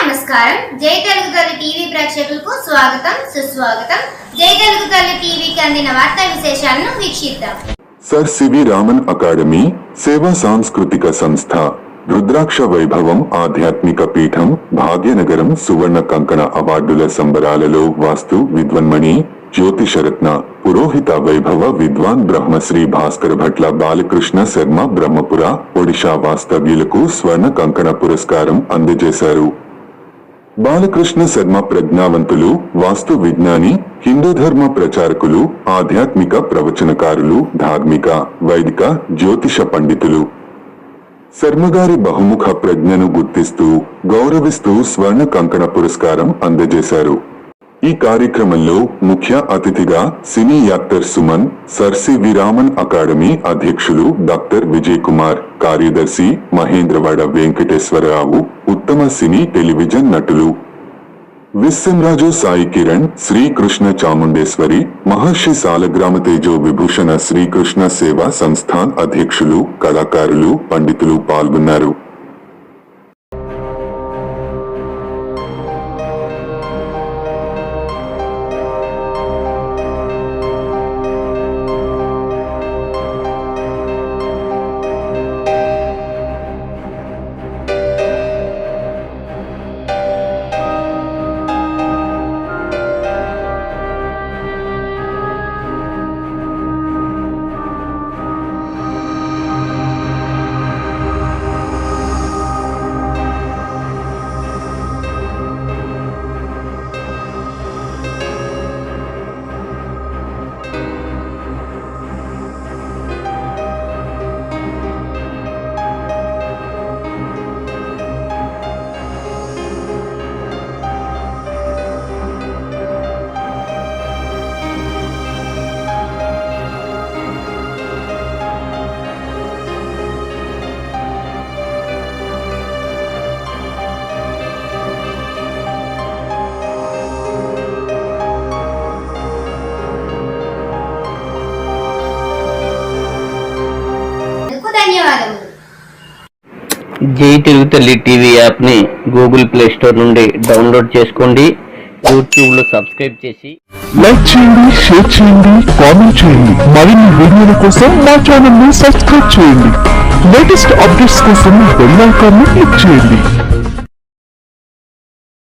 నమస్కారం. జై తెలుగు తల్లి టీవీ ప్రేక్షకులకు స్వాగతం సుస్వాగతం. జై తెలుగు తల్లి టీవీకి అందిన వార్తా విశేషాలను వీక్షిద్దాం. సర్ సివి రామన్ అకాడమీ సేవా సాంస్కృతిక సంస్థ రుద్రాక్ష వైభవం ఆధ్యాత్మిక పీఠం భాగ్యనగరం సువర్ణ కంకణ అవార్డుల సంబరాలలో వాస్తు విద్వన్మణి జ్యోతిషరత్న పురోహిత వైభవ విద్వాన్ బ్రహ్మశ్రీ భాస్కర భట్ల బాలకృష్ణ శర్మ బ్రహ్మపుర ఒడిషా వాస్తవ్యులకు స్వర్ణ కంకణ పురస్కారం అందజేశారు. బాలకృష్ణ శర్మ ప్రజ్ఞావంతులు, వాస్తు విజ్ఞాని, హిందూ ధర్మ ప్రచారకులు, ఆధ్యాత్మిక ప్రవచనకారులు, ధార్మిక, వైదిక, జ్యోతిష పండితులు. శర్మగారి బహుముఖ ప్రజ్ఞను గుర్తిస్తూ గౌరవిస్తూ స్వర్ణ కంకణ పురస్కారం అందజేశారు. ఈ కార్యక్రమంలో ముఖ్య అతిథిగా cine actor Suman, sir CV Raman academy అధ్యక్షులు డాక్టర్ విజయ్ కుమార్, కార్యదర్శి మహేంద్రవాడ వెంకటేశ్వరరావు, ఉత్తమ సినీ టెలివిజన్ నటులు విశ్వంరాజు, సాయి కిరణ్, శ్రీకృష్ణ చాముండేశ్వరి, మహర్షి సాలగ్రామ తేజో విభూషణ శ్రీకృష్ణ సేవా సంస్థాన్ అధ్యక్షులు, కళాకారులు, పండితులు పాల్గొన్నారు. జై తెలుగు తల్లి టీవీ యాప్ని గూగుల్ ప్లే స్టోర్ నుండి డౌన్లోడ్ చేసుకోండి. యూట్యూబ్లో సబ్స్క్రైబ్ చేసి లైక్ చేయండి, షేర్ చేయండి, కామెంట్ చేయండి. మరిన్ని వీడియోల కోసం మా ఛానల్ ని సబ్స్క్రైబ్ చేయండి. లేటెస్ట్ అప్డేట్స్ కోసం బెల్ ఐకాన్ ని క్లిక్ చేయండి.